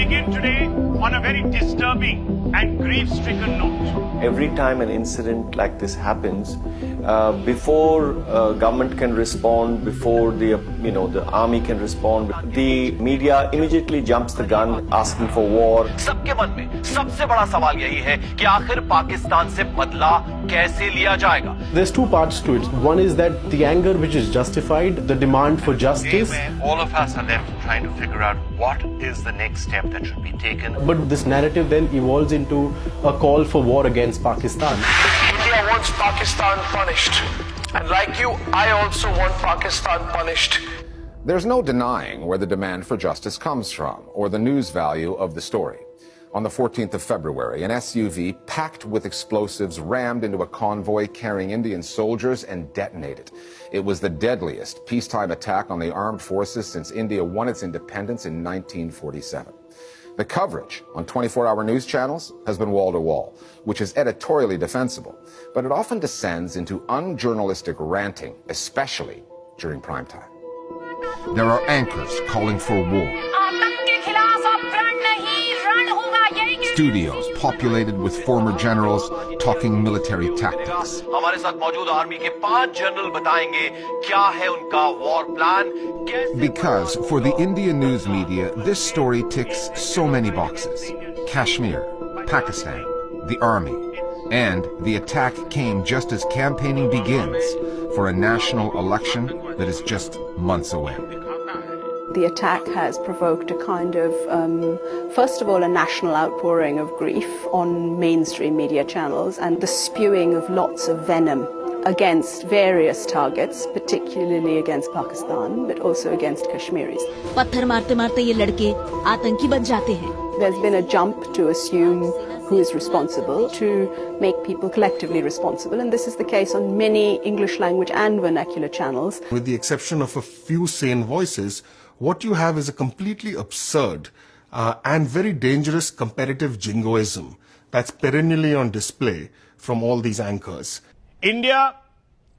begin today on a very disturbing and grief-stricken note. Every time an incident like this happens, before government can respond, before the army can respond, the media immediately jumps the gun, asking for war. सबके मन में सबसे बड़ा सवाल यही है कि आखिर पाकिस्तान से बदला कैसे लिया जाएगा? There's two parts to it. One is that the anger which is justified, the demand for justice. All of us are left trying to figure out what is the next step that should be taken. But this narrative then evolves into a call for war against Pakistan. India wants Pakistan punished. And like you, I also want Pakistan punished. There's no denying where the demand for justice comes from or the news value of the story. On the 14th of February, an SUV packed with explosives rammed into a convoy carrying Indian soldiers and detonated. It was the deadliest peacetime attack on the armed forces since India won its independence in 1947. The coverage on 24-hour news channels has been wall-to-wall, which is editorially defensible, but it often descends into unjournalistic ranting, especially during prime time. There are anchors calling for war. Studios populated with former generals talking military tactics. हमारे साथ मौजूद army के 5 general बताएंगे क्या है उनका war plan. Because for the Indian news media, this story ticks so many boxes. Kashmir, Pakistan, the army, and the attack came just as campaigning begins for a national election that is just months away. The attack has provoked a kind of, first of all, a national outpouring of grief on mainstream media channels and the spewing of lots of venom against various targets, particularly against Pakistan, but also against Kashmiris. पत्थर मारते मारते ये लड़के आतंकी बन जाते हैं. There's been a jump to assume who is responsible, to make people collectively responsible, and this is the case on many English language and vernacular channels. With the exception of a few sane voices, what you have is a completely absurd and very dangerous competitive jingoism that's perennially on display from all these anchors. India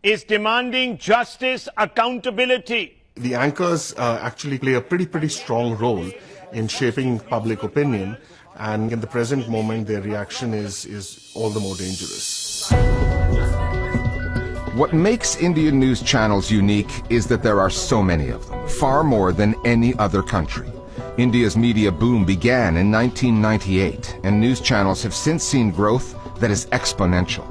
is demanding justice, accountability. The anchors actually play a pretty strong role in shaping public opinion, and in the present moment their reaction is all the more dangerous. What makes Indian news channels unique is that there are so many of them, far more than any other country. India's media boom began in 1998, and news channels have since seen growth that is exponential.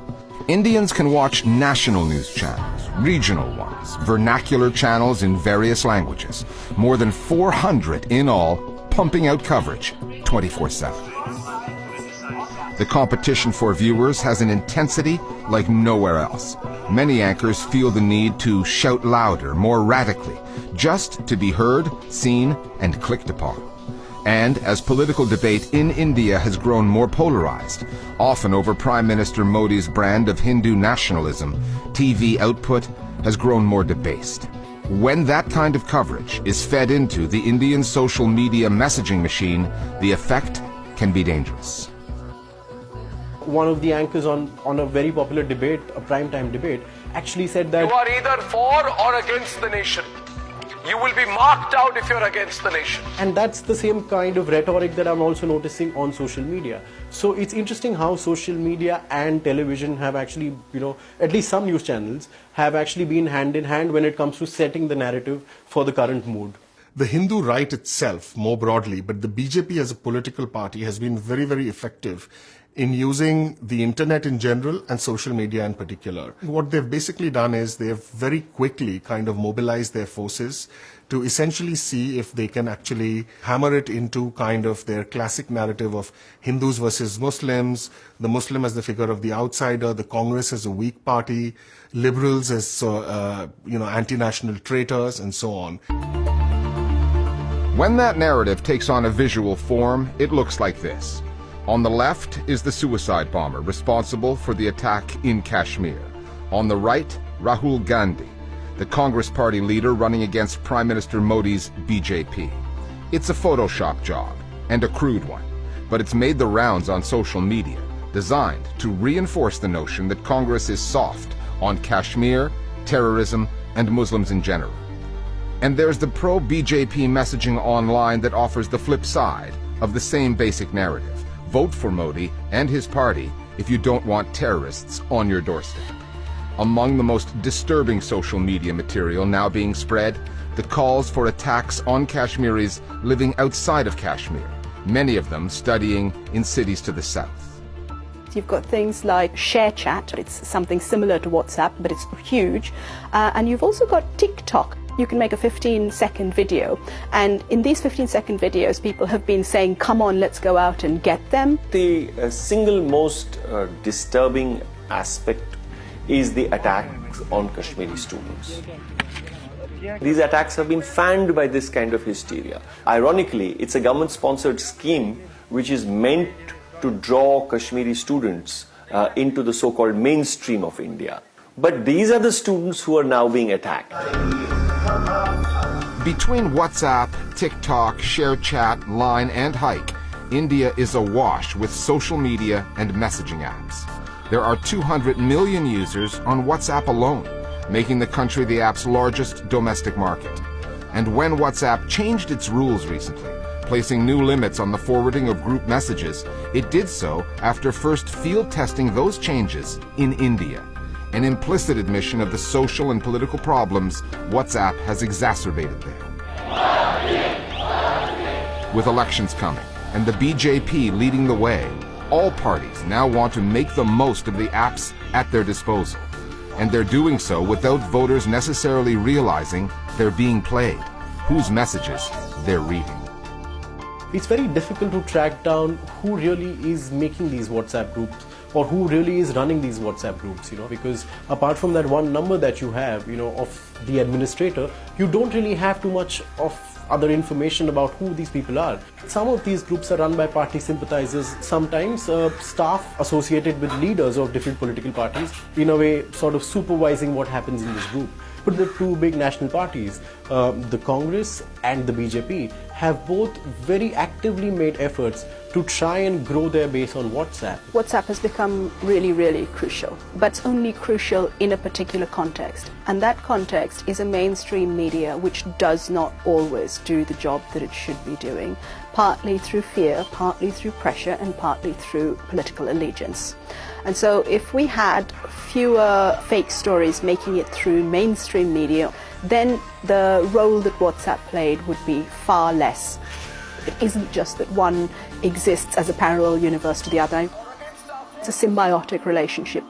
Indians can watch national news channels, regional ones, vernacular channels in various languages, more than 400 in all, pumping out coverage 24/7. The competition for viewers has an intensity like nowhere else. Many anchors feel the need to shout louder, more radically, just to be heard, seen, and clicked upon. And as political debate in India has grown more polarized, often over Prime Minister Modi's brand of Hindu nationalism, TV output has grown more debased. When that kind of coverage is fed into the Indian social media messaging machine, the effect can be dangerous. One of the anchors on a very popular debate, a primetime debate, actually said that You are either for or against the nation. You will be marked out if you're against the nation. And that's the same kind of rhetoric that I'm also noticing on social media. So it's interesting how social media and television have actually, at least some news channels have actually been hand in hand when it comes to setting the narrative for the current mood. The Hindu right itself, more broadly, but the BJP as a political party has been very effective in using the internet in general and social media in particular. What they've basically done is they've very quickly kind of mobilized their forces to essentially see if they can actually hammer it into kind of their classic narrative of Hindus versus Muslims, the Muslim as the figure of the outsider, the Congress as a weak party, liberals as anti-national traitors, and so on. When that narrative takes on a visual form, it looks like this. On the left is the suicide bomber responsible for the attack in Kashmir. On the right, Rahul Gandhi, the Congress Party leader running against Prime Minister Modi's BJP. It's a Photoshop job, and a crude one, but it's made the rounds on social media, designed to reinforce the notion that Congress is soft on Kashmir, terrorism, and Muslims in general. And there's the pro-BJP messaging online that offers the flip side, of the same basic narrative. Vote for Modi and his party if you don't want terrorists on your doorstep. Among the most disturbing social media material now being spread, the calls for attacks on Kashmiris living outside of Kashmir, many of them studying in cities to the south. You've got things like Share Chat, it's something similar to WhatsApp, but it's huge. And you've also got TikTok. You can make a 15-second video. And in these 15-second videos, people have been saying, come on, let's go out and get them. The single most disturbing aspect is the attacks on Kashmiri students. These attacks have been fanned by this kind of hysteria. Ironically, it's a government-sponsored scheme which is meant to draw Kashmiri students into the so-called mainstream of India. But these are the students who are now being attacked. Between WhatsApp, TikTok, ShareChat, Line, and Hike, India is awash with social media and messaging apps. There are 200 million users on WhatsApp alone, making the country the app's largest domestic market. And when WhatsApp changed its rules recently, placing new limits on the forwarding of group messages, it did so after first field testing those changes in India, an implicit admission of the social and political problems WhatsApp has exacerbated there. With elections coming and the BJP leading the way, all parties now want to make the most of the apps at their disposal. And they're doing so without voters necessarily realizing they're being played, whose messages they're reading. It's very difficult to track down who really is making these WhatsApp groups or who really is running these WhatsApp groups, because apart from that one number that you have, of the administrator, you don't really have too much of other information about who these people are. Some of these groups are run by party sympathizers, sometimes staff associated with leaders of different political parties, in a way sort of supervising what happens in this group. But the two big national parties, the Congress and the BJP, have both very actively made efforts to try and grow their base on WhatsApp. WhatsApp has become really, really crucial, but it's only crucial in a particular context. And that context is a mainstream media which does not always do the job that it should be doing, partly through fear, partly through pressure, and partly through political allegiance. And so if we had fewer fake stories making it through mainstream media, then the role that WhatsApp played would be far less. It isn't just that one exists as a parallel universe to the other. It's a symbiotic relationship.